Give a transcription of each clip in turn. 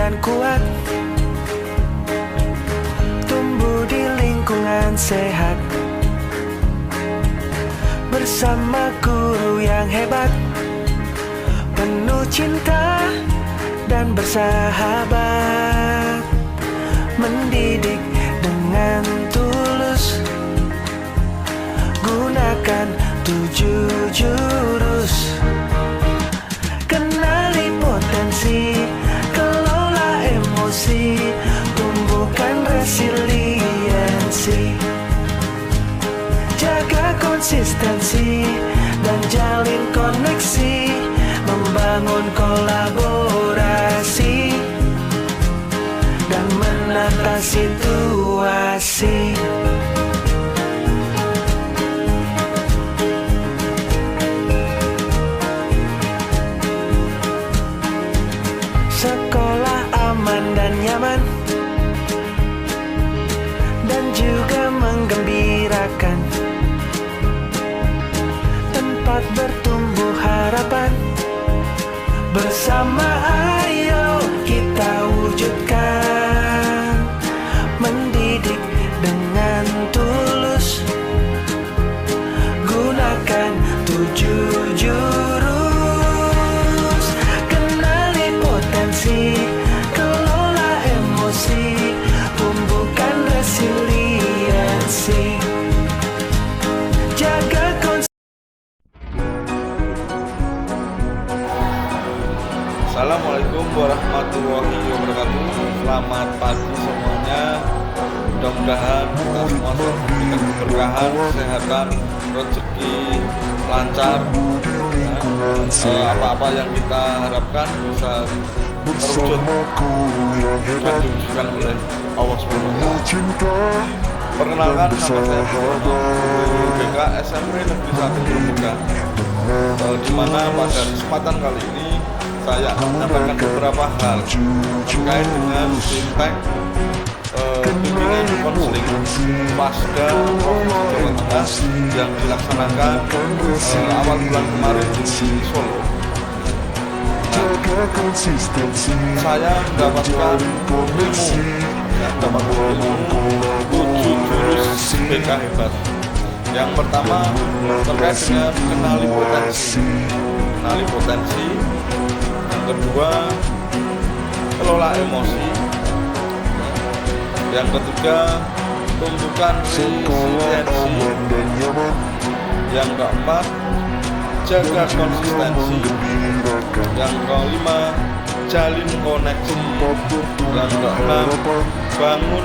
dan kuat, tumbuh di lingkungan sehat, bersama guru yang hebat, penuh cinta dan bersahabat, mendidik dengan tulus, gunakan 7 jurus. Kenali potensi, kelola emosi, tumbuhkan resiliensi, jaga konsistensi dan jalin koneksi, membangun kolaborasi dan menata situasi. Sekolah aman dan nyaman, dan juga menggembirakan, tempat bertumbuh harapan, bersama ayo kita wujudkan, mendidik dengan tulus, gunakan 7 jurus. Kenali potensi, kelola emosi, tumbuhkan resiliensi, jaga Assalamualaikum warahmatullahi wabarakatuh. Selamat pagi semuanya. Mudah-mudahan kita semua diberikan keberkahan, kesehatan, rezeki lancar. Apa-apa yang kita harapkan bisa terwujud dan diwujudkan oleh Allah SWT. Perkenalkan, nama saya BK SMP Negeri 1 Grobogan, di mana pada kesempatan kali ini saya menyampaikan beberapa hal terkait dengan fintech bimbingan konseling pasca Jawa Tengah yang dilaksanakan awal bulan kemarin di Solo. Saya mendapatkan ilmu 7 jurus BK hebat. Yang pertama terkait dengan kenali potensi. Yang kedua, kelola emosi. Yang ketiga, tumbuhkan resiliensi. Yang keempat, jaga konsistensi. Yang kelima, jalin koneksi. Yang keenam, bangun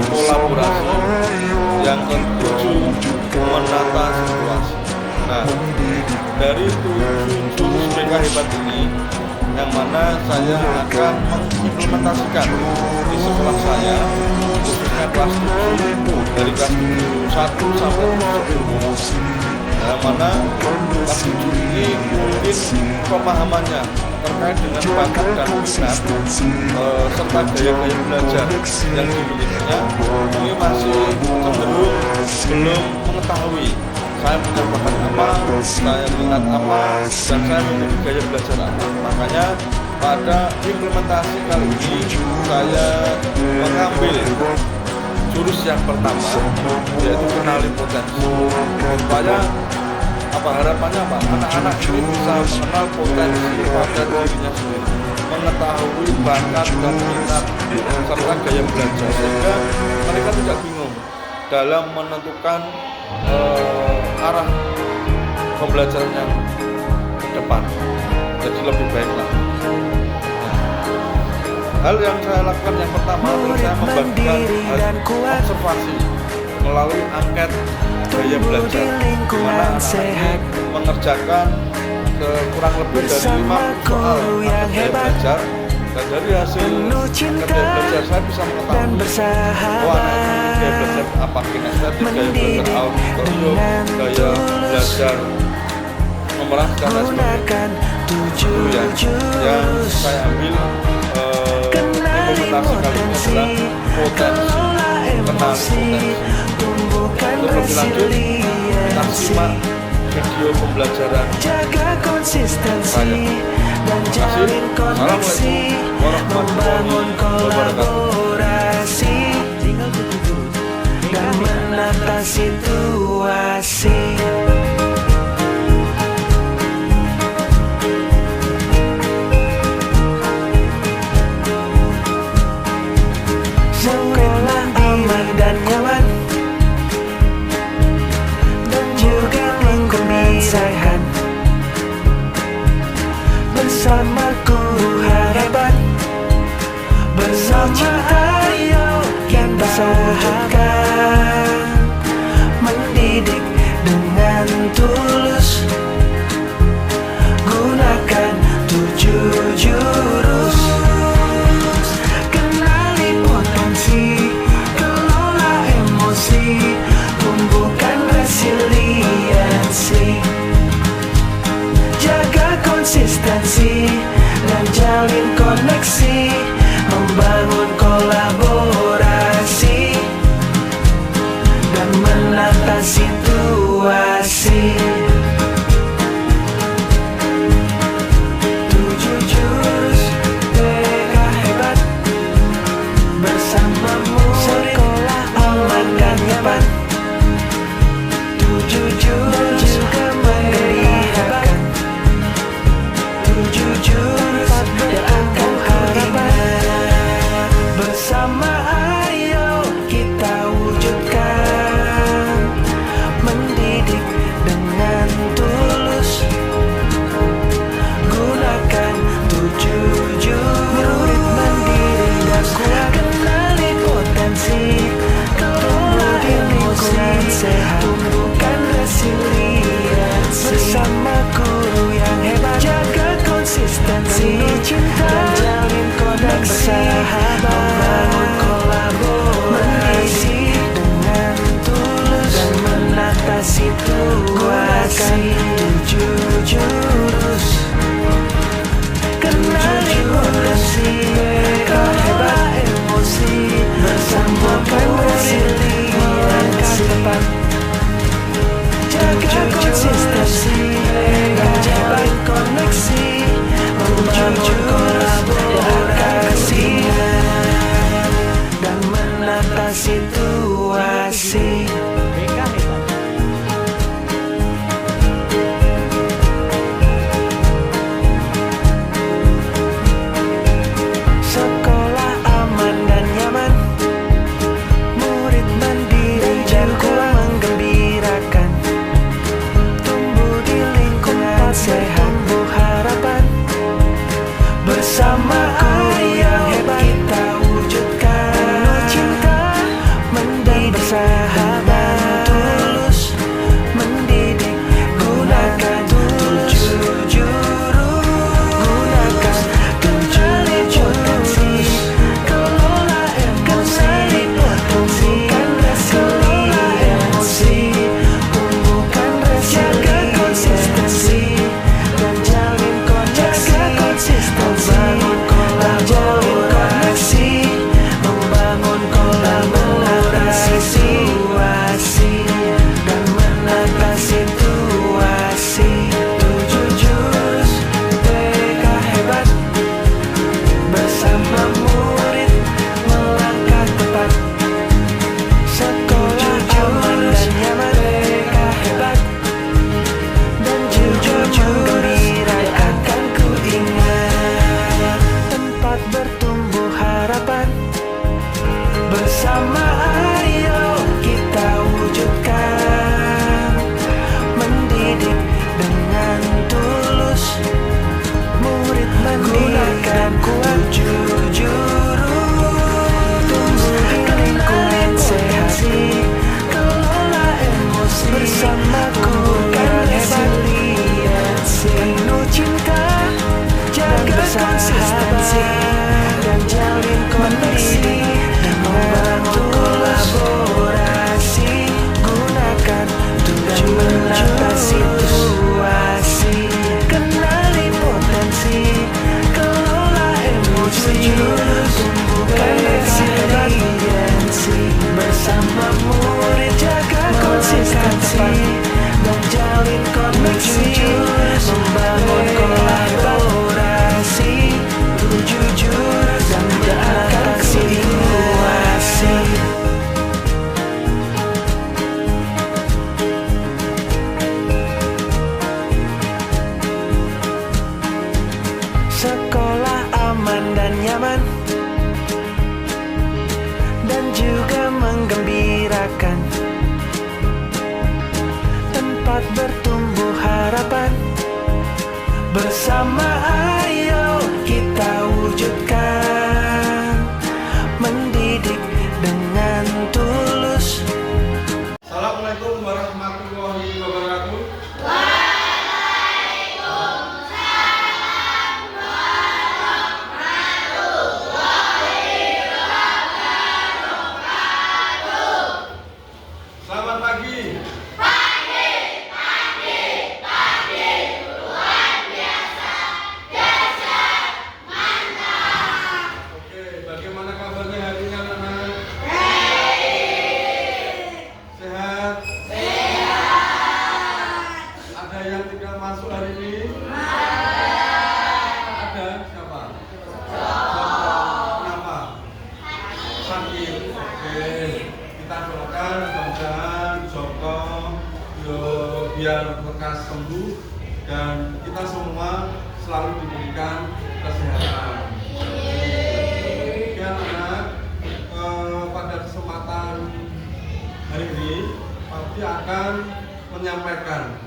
kolaborasi. Yang ketujuh, menata situasi. Nah, dari 7 jurus BK hebat ini, yang mana saya akan mengimplementasikan di sekolah saya, khususnya kelas 7, dari kelas 1 sampai 10. Yang mana kelas 7 ini mungkin pemahamannya terkait dengan bakat dan minat serta gaya-gaya belajar yang dimilikinya ini masih cenderung belum mengetahui saya punya bakat apa, saya minat apa, dan saya memiliki gaya belajar apa. Makanya pada implementasi kali ini saya mengambil jurus yang pertama, yaitu kenali potensi. Supaya harapannya anak-anak ini bisa mengenal potensi pada dirinya sendiri, mengetahui bakat dan minat serta gaya belajar, sehingga mereka tidak bingung dalam menentukan arah pembelajaran yang ke depan, jadi lebih baik lagi. Hal yang saya lakukan yang pertama adalah saya membagikan observasi melalui angket gaya belajar, di mana anak-anak mengerjakan kurang lebih dari 50 soal angket gaya belajar, dan dari hasil angket gaya belajar saya bisa mengetahui anak gaya belajar apa, kinestetik, gaya belajar auditorium, gaya belajar memerankan dan sebagainya. Itu yang saya ambil implementasi kali ini adalah potensi, kenali potensi. Untuk lebih lanjut, kita simak video pembelajaran Jaga konsistensi saya. dan jalin koneksi, membangun kolaborasi dan menata situasi. Sekolah aman dan nyaman, dan juga lingkungan sehat. Bersama guru hebat, bersama ayo kita wujudkan, mendidik dengan tulus, gunakan 7 jurus. Kenali potensi, kelola emosi, tumbuhkan resiliensi. Jaga konsistensi dan jalin koneksi, membangun kolaborasi dan menata situasi. 7 jurus PK hebat, bersamamu sekolah aman dan nyaman. 7 jurus juga menggembirakan, 7 jurus yang akan kau ingat. Bersama ayo kita wujudkan, mendidik dengan tulus, gunakan 7 jurus. Mandiri dan kuat, kenali potensi, kelola lingkungan sehat, tumbuhkan resiliensi. Bersama guru yang hebat, jaga konsistensi, cinta dan jalin koneksi, membangun kolaborasi dengan tulus dan menata situasi. 7 jurus, kenali potensi, kelola emosi, bersamakan resiliensi. Jaga konsistensi dan jalin koneksi, membangun kolaborasi dan menata situasi. Sekolah aman dan nyaman, murid mandiri dan kuat menggembirakan, tumbuh di lingkungan sehat, tumbuh harapan. Bersama ayo kita wujudkan, penuh cinta, mendidik bersahabat, tulus, mendidik, gunakan 7 jurus, gunakan kenali potensi, kelola emosi, tumbuhkan resiliensi, tumbuhkan resiliensi. Jaga konsistensi dan jalin koneksi, membangun kolaborasi, membangun kolaborasi dan menata situasi. 7 jurus PK hebat, bersama murid melangkah tepat. Sekolah aman dan nyaman, PK hebat, dan jujur menggembirakan akan ku ingat. Tempat bertumbuh harapan, bersama ayo kita wujudkan, mendidik dengan tulus, murid mendidikan kuat. 7 jurus, tumbuh di lingkungan sehat, kelola emosi, bersama gunakan resiliensi, penuh cinta, jaga konsistensi dan jalin koneksi, membangun dan juga menggembirakan, tempat bertumbuh harapan. Bersama ayo kita wujudkan, mendidik dengan tulus. Assalamualaikum warahmatullahi wabarakatuh. Selamat pagi. Oke, bagaimana kabarnya hari ini anak-anak? Sehat? Ada yang tidak masuk hari ini? Ada? Siapa? Kenapa? Sakit. Oke, kita doakan mudah-mudahan Joko biar lekas sembuh dan kita semua selalu diberikan kesehatan. Ya anak, pada kesempatan hari ini Pak akan menyampaikan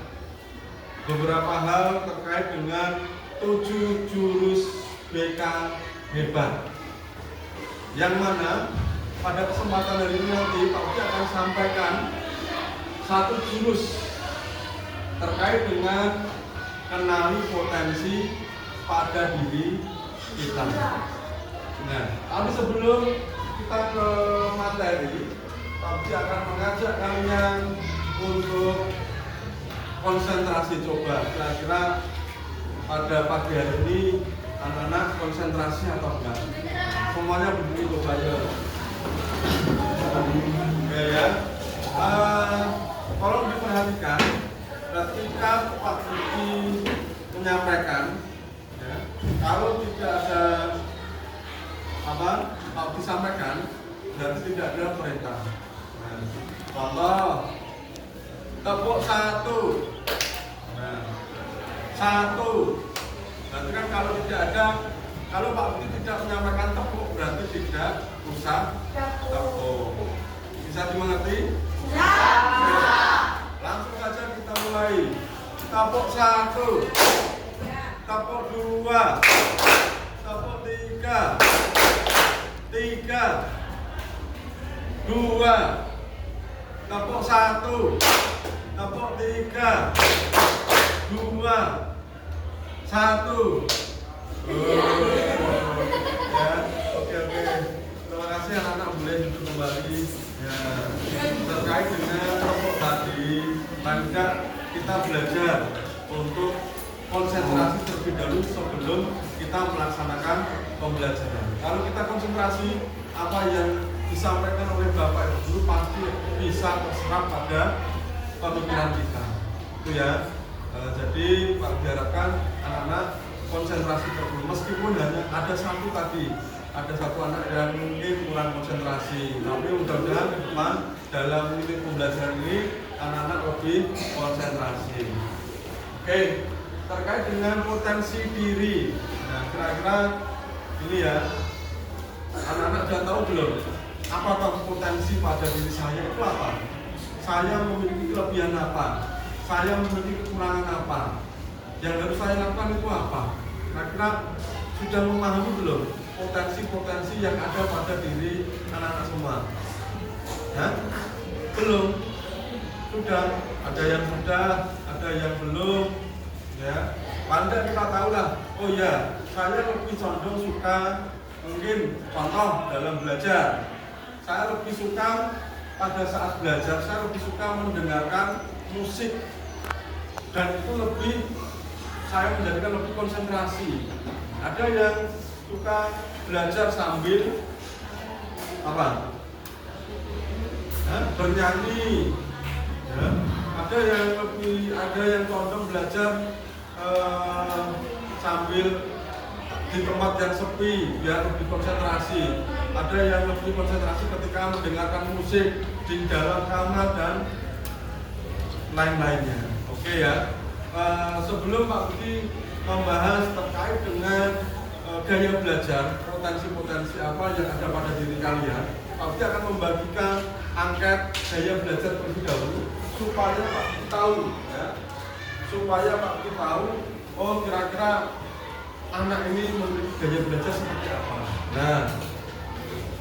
beberapa hal terkait dengan 7 jurus BK hebat, yang mana pada kesempatan hari ini nanti Pak akan sampaikan 1 jurus terkait dengan kenali potensi pada diri kita. Nah, tapi sebelum kita ke materi, Pak akan mengajak kalian untuk konsentrasi. Coba kira-kira pada pagi hari ini anak-anak konsentrasi atau enggak? Semuanya berdiri coba ya. Oke ya. Tolong diperhatikan ketika Pak Budi menyampaikan, ya, kalau tidak ada Pak Budi sampaikan, berarti tidak ada perintah. Nah, contoh tepuk 1. Nah, 1. Berarti kan kalau tidak ada, kalau Pak Budi tidak menyampaikan tepuk, berarti tidak usah tepuk. Bisa dimengerti? Ya. Langsung saja kita mulai. Tepuk 1, tepuk 2, tepuk 3, 2, tepuk 1, tepuk 3, 2, 1. Ya, oke. Terima kasih anak-anak, boleh duduk kembali. Ya, terkait dengan tepuk tadi, maka kita belajar untuk konsentrasi terlebih dahulu sebelum kita melaksanakan pembelajaran. Kalau kita konsentrasi, apa yang disampaikan oleh Bapak Ibu guru pasti bisa terserap pada pemikiran kita. Itu ya. Jadi Pak diharapkan anak-anak konsentrasi terlebih, meskipun hanya ada satu tadi, ada satu anak yang mungkin kurang konsentrasi, tapi mudah-mudahan ke depan dalam unit pembelajaran ini anak-anak lebih konsentrasi. Oke, terkait dengan potensi diri. Nah, kira-kira ini ya, anak-anak sudah tahu belum? Apakah potensi pada diri saya itu apa? Saya memiliki kelebihan apa? Saya memiliki kekurangan apa? Yang harus saya lakukan itu apa? Kira-kira sudah memahami belum potensi-potensi yang ada pada diri anak-anak semua? Hah? Belum? Sudah? Ada yang sudah, ada yang belum. Ya, pandai kita tahulah. Oh ya, saya lebih condong suka, mungkin contoh dalam belajar. Saya lebih suka pada saat belajar, saya lebih suka mendengarkan musik, dan itu lebih saya menjadikan lebih konsentrasi. Ada yang suka belajar sambil apa? Bernyanyi. Ya. Ada yang condong belajar sambil di tempat yang sepi biar lebih konsentrasi. Ada yang lebih konsentrasi ketika mendengarkan musik di dalam kamar dan lain-lainnya. Oke ya. Sebelum Pak Budi membahas terkait dengan gaya belajar, potensi-potensi apa yang ada pada diri kalian, Pak Budi akan membagikan angket gaya belajar terlebih dahulu supaya Pak Budi tahu, ya, supaya Pak Budi tahu, oh kira-kira anak ini memiliki gaya belajar seperti apa. Nah,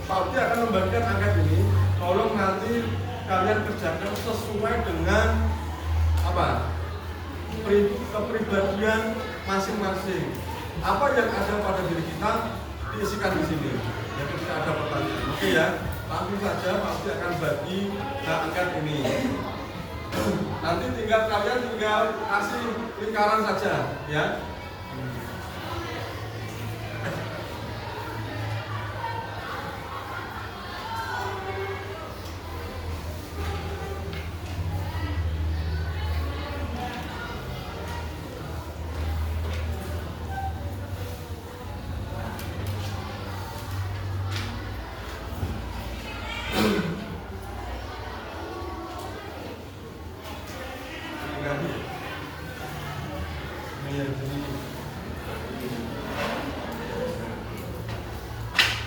Pak Budi akan membagikan angket ini, tolong nanti kalian kerjakan sesuai dengan apa? Kepribadian masing-masing. Apa yang ada pada diri kita diisikan di sini. Ya, ketika ada pertanyaan. Oke ya, langsung saja Pak Budi akan bagi angket ini. Nanti kalian tinggal kasih lingkaran saja, ya.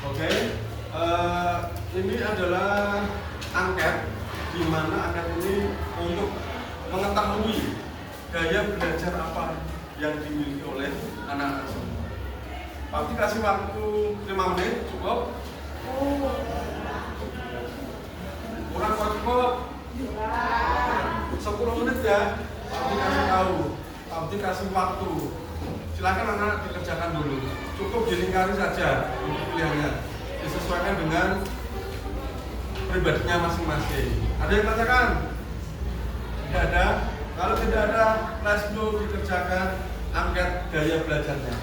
Oke, ini adalah angket, di mana angket ini untuk mengetahui gaya belajar apa yang dimiliki oleh anak-anak semua. Pak Budi kasih waktu 5 menit, cukup? Kurang cukup? 10 menit ya, Pak Budi kasih tahu, Pak Budi kasih waktu. Silakan anak-anak dikerjakan dulu. Cukup dilingkari saja untuk pilihannya. Disesuaikan dengan pribadinya masing-masing. Ada yang tanyakan? Tidak ada? Kalau tidak ada, let's go dikerjakan angket gaya belajarnya.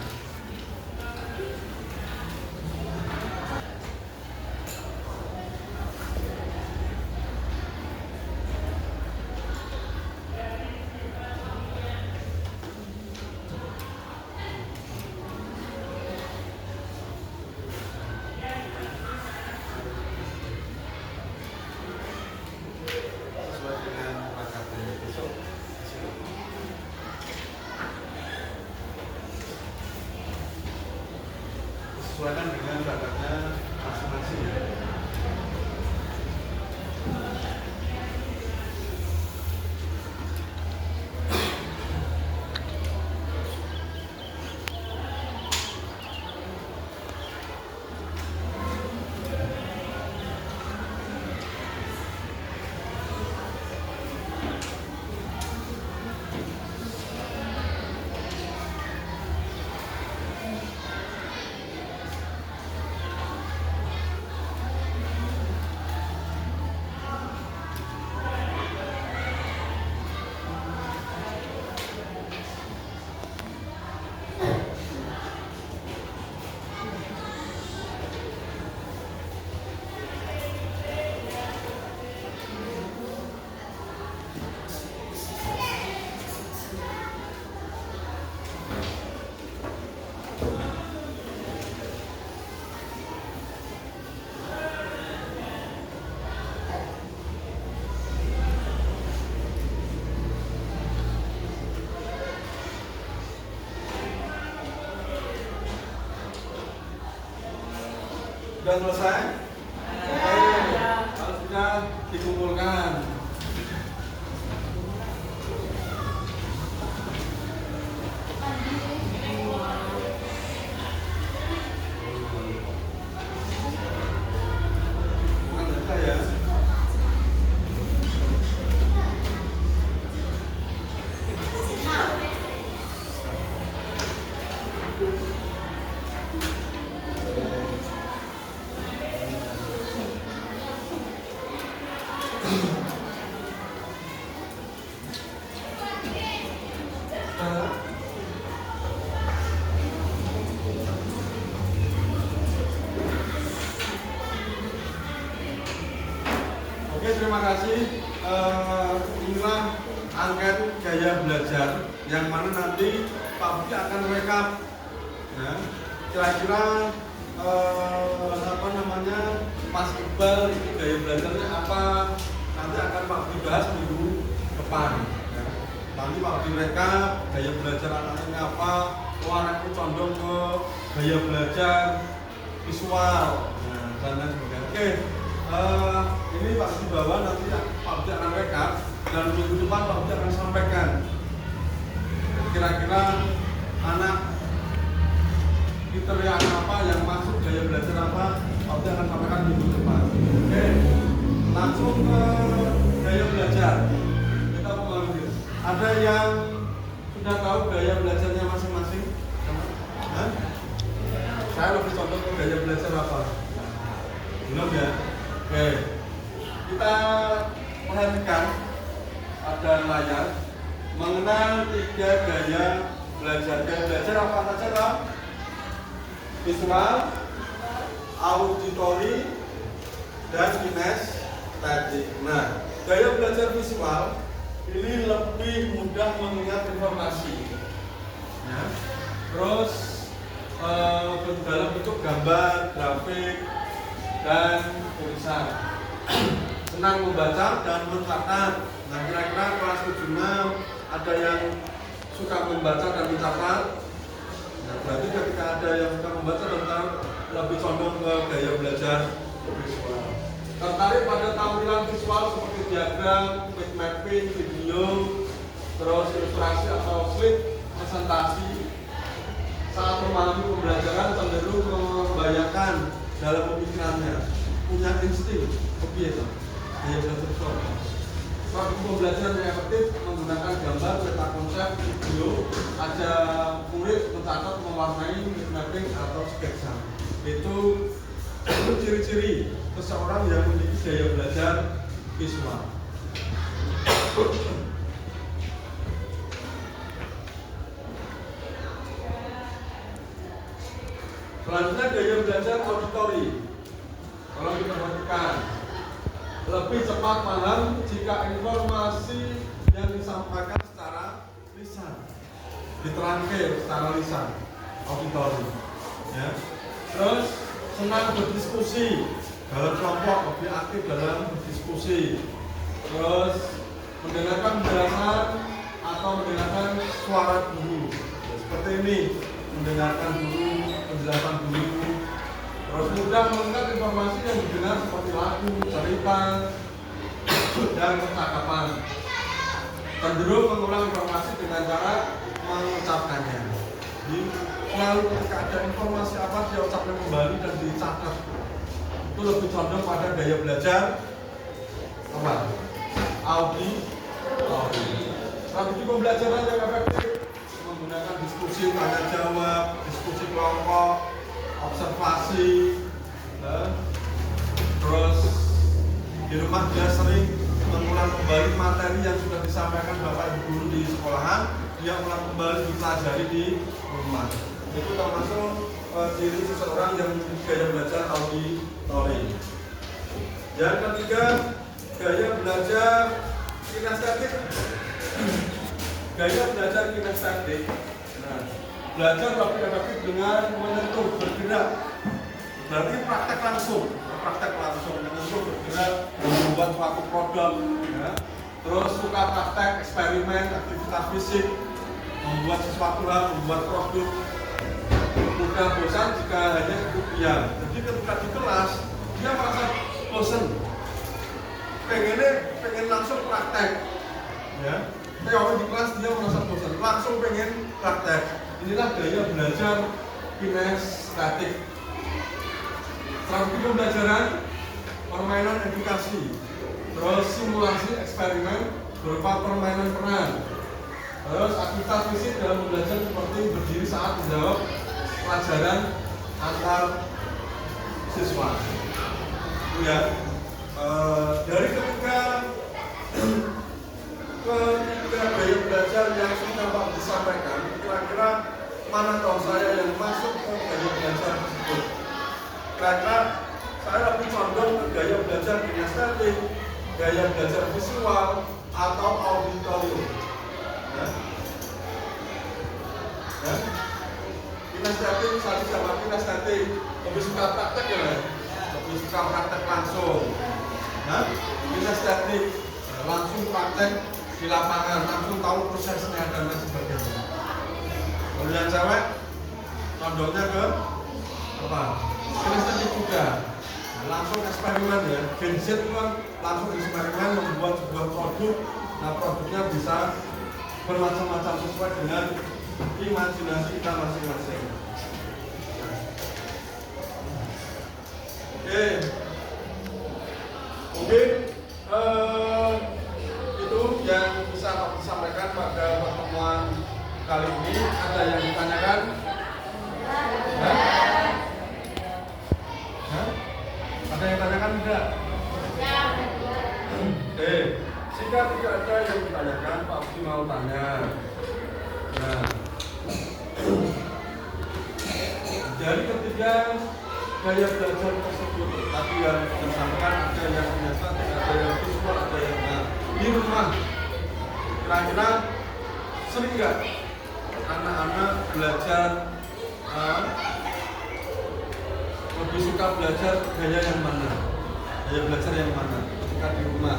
Sesuaikan dengan bakatnya masing-masing. Sudah selesai? Kalau sudah dikumpulkan. Oke, terima kasih. Inilah angket gaya belajar yang mana nanti Pak Budi akan rekap. Ya, kira-kira Mas Iqbal itu gaya belajarnya apa? Nanti akan Pak Budi bahas minggu depan. Ya. Nanti Pak Budi rekap gaya belajar anaknya apa. Oh, anaknya condong ke gaya belajar visual, dan lain sebagainya. Oke. ini Pak di bawah nanti Pak Budi akan rekap dan minggu depan Pak Budi akan sampaikan kira-kira anak kriteria apa yang masuk gaya belajar apa Pak Budi akan sampaikan minggu depan. Oke, langsung ke gaya belajar. Kita mengambil. Ada yang sudah tahu gaya belajarnya masing-masing? Hah? Saya lebih contoh ke gaya belajar apa? Belum ya? Oke, kita perhatikan ada layar mengenal 3 gaya belajar. Gaya belajar apa saja Pak? Visual, auditory, dan kinestetik. Nah, gaya belajar visual ini lebih mudah mengingat informasi. Ya. Terus dalam bentuk gambar, grafik, dan tulisan. Senang membaca dan mencatat. Nah, kira-kira kelas 76 ada yang suka membaca dan mencatat. Nah, berarti ketika ada yang suka membaca dan mencatat lebih condong ke gaya belajar visual. Tertarik pada tampilan visual seperti diagram, mind mapping, video, terus ilustrasi atau slide presentasi. Saat memahami pembelajaran cenderung membayangkan dalam pemikirannya, punya insting lebih itu gaya belajar visual. Strategi pembelajaran yang efektif menggunakan gambar, peta konsep, video, aja murid mencatat, mewarnai, mapping atau sketsa. Itu ciri-ciri seseorang yang memiliki gaya belajar visual. Selanjutnya gaya belajar auditory. Kalau kita perhatikan, lebih cepat paham jika informasi yang disampaikan secara lisan, diterangkan secara lisan, auditory. Ya. Terus senang berdiskusi dalam kelompok, lebih aktif dalam berdiskusi. Terus mendengarkan penjelasan atau mendengarkan suara guru. Seperti ini, mendengarkan guru, penjelasan guru. Terus mudah mengingat informasi yang didengar seperti lagu, cerita, dan percakapan. Cenderung mengulang informasi dengan cara mengucapkannya. Jadi selalu ketika ada informasi apa dia ucapkan kembali dan dicatat. Itu lebih condong pada gaya belajar apa? Auditory. Strategi pembelajaran yang efektif menggunakan diskusi tanya jawab, diskusi kelompok, observasi, terus di rumah dia sering mengulang kembali materi yang sudah disampaikan Bapak Ibu guru di sekolahan, dia ulang kembali dipelajari di rumah. Itu termasuk ciri seseorang yang memiliki gaya belajar auditory. Yang ketiga, gaya belajar kinestetik. Gaya belajar kinestetik. Nah, belajar lebih efektif dengan menyentuh, bergerak. Berarti praktek langsung menyentuh, bergerak, membuat suatu produk. Ya. Terus suka praktek, eksperimen, aktivitas fisik, membuat sesuatu hal, membuat produk. Mudah bosan jika hanya duduk diam. Jadi ketika di kelas dia merasa bosan, pengen langsung praktek. Ya. Teori di kelas dia merasa bosan, langsung pengen praktek. Inilah gaya belajar kinestetik. Strategi pembelajaran, permainan edukasi, terus simulasi eksperimen berupa permainan peran. Terus aktivitas fisik dalam belajar seperti berdiri saat menjawab pelajaran antar siswa. Ya, dari ketiga gaya belajar yang sudah Pak disampaikan, kira-kira mana tahu saya yang masuk ke gaya belajar tersebut? Kira-kira saya lebih condong ke gaya belajar kinestetik, gaya belajar visual, atau auditorium. Ya. Ya. Kinestetik, satu sama kinestetik, lebih suka praktek ya, lebih suka praktek langsung. Nah, kinestetik, langsung praktek di lapangan, langsung tahu prosesnya dan lain sebagainya. Kalau yang cewek, condongnya ke apa? Kinestetik juga. langsung eksperimen ya. Gen Z itu kan langsung eksperimen membuat sebuah produk. Nah produknya bisa bermacam-macam sesuai dengan imajinasi kita masing-masing. Oke, mungkin itu yang bisa aku sampaikan pada pertemuan kali ini. Ada yang ditanyakan? Ada yang tanyakan tidak? Oke, jika tidak ada yang ditanyakan, Pak Abdi mau tanya. Nah, dari ketiga gaya belajar tersebut, tadi yang disampaikan ada yang kinestetik, ada yang visual, ada yang di rumah. Kira-kira sering nggak anak-anak belajar lebih suka belajar gaya yang mana? Gaya belajar yang mana? Ketika di rumah.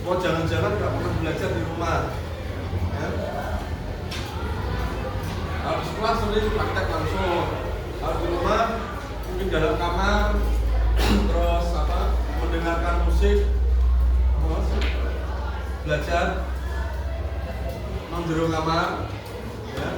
Mau jangan-jangan nggak pernah belajar di rumah. Ya? Harus sekolah sering praktek langsung. Harus di rumah, mungkin dalam kamar, terus mendengarkan musik, terus belajar menjero kamar, ya,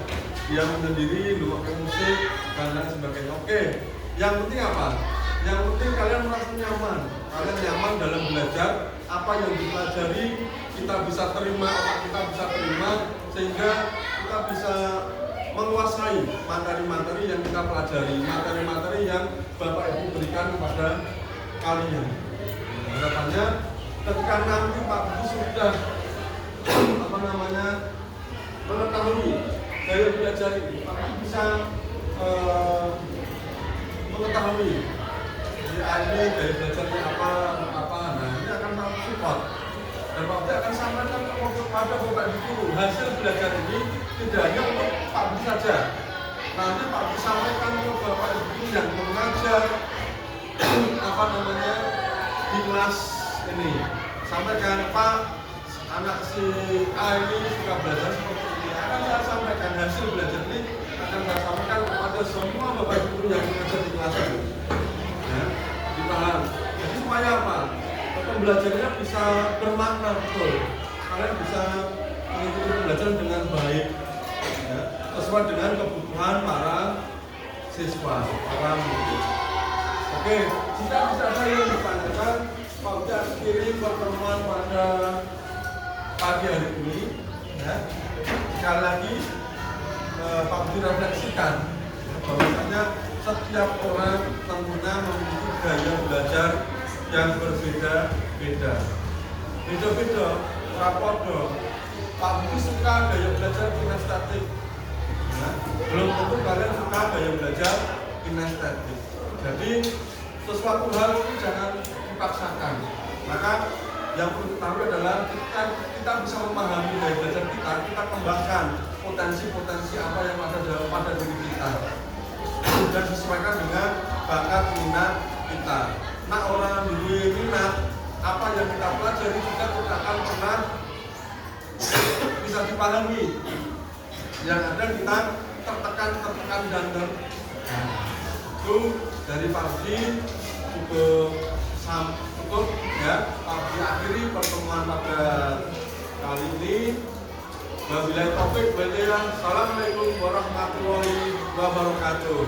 diam sendiri, duduk musik dan lain sebagainya. Oke. Yang penting apa? Yang penting kalian merasa nyaman. Kalian nyaman dalam belajar. Apa yang dipelajari kita bisa terima, otak kita bisa terima, sehingga kita bisa menguasai materi-materi yang kita pelajari, materi-materi yang Bapak Ibu berikan kepada kalian. Harapannya ketika nanti Pak Ibu sudah mengetahui gaya belajar ini, Pak Ibu bisa mengetahui di ini gaya belajarnya apa. Nah ini akan sangat support dan Pak Budi akan sampaikan kepada Bapak Ibu guru hasil belajar ini tidak hanya untuk Pak Budi saja. Nanti Pak Budi sampaikan ke Bapak Ibu yang mengajar di kelas ini. Sampaikan, Pak, anak si A ini suka belajar seperti ini. Akan saya sampaikan hasil belajar ini, akan saya sampaikan kepada semua Bapak Ibu guru yang mengajar di kelas ini. Ya, dipaham. Jadi supaya apa? Pembelajarannya bisa bermakna betul. Kalian bisa mengikuti pembelajaran dengan baik, ya, sesuai dengan kebutuhan para siswa, para murid. Oke, jika tidak ada yang ditanyakan, Pak Budi akhiri pertemuan pada pagi hari ini. Ya. Sekali lagi, Pak Budi refleksikan bahwasanya setiap orang tentunya memiliki gaya belajar yang berbeda-beda. Beda-beda, rapodo. Pak Budi suka gaya belajar kinestetik. Ya. Belum tentu kalian suka gaya belajar kinestetik. Jadi sesuatu hal itu jangan dipaksakan. Maka yang perlu diketahui adalah kita bisa memahami gaya belajar kita kembangkan potensi-potensi apa yang ada pada diri kita dan sesuaikan dengan bakat minat kita. Nah orang dulu minat apa yang kita pelajari juga tidak akan pernah bisa dipahami. Yang ada kita tertekan dan itu dari Pak Budi cukup ya. Pak Budi akhiri pertemuan pada kali ini. Wabillahi taufik wal hidayah. Assalamualaikum warahmatullahi wabarakatuh.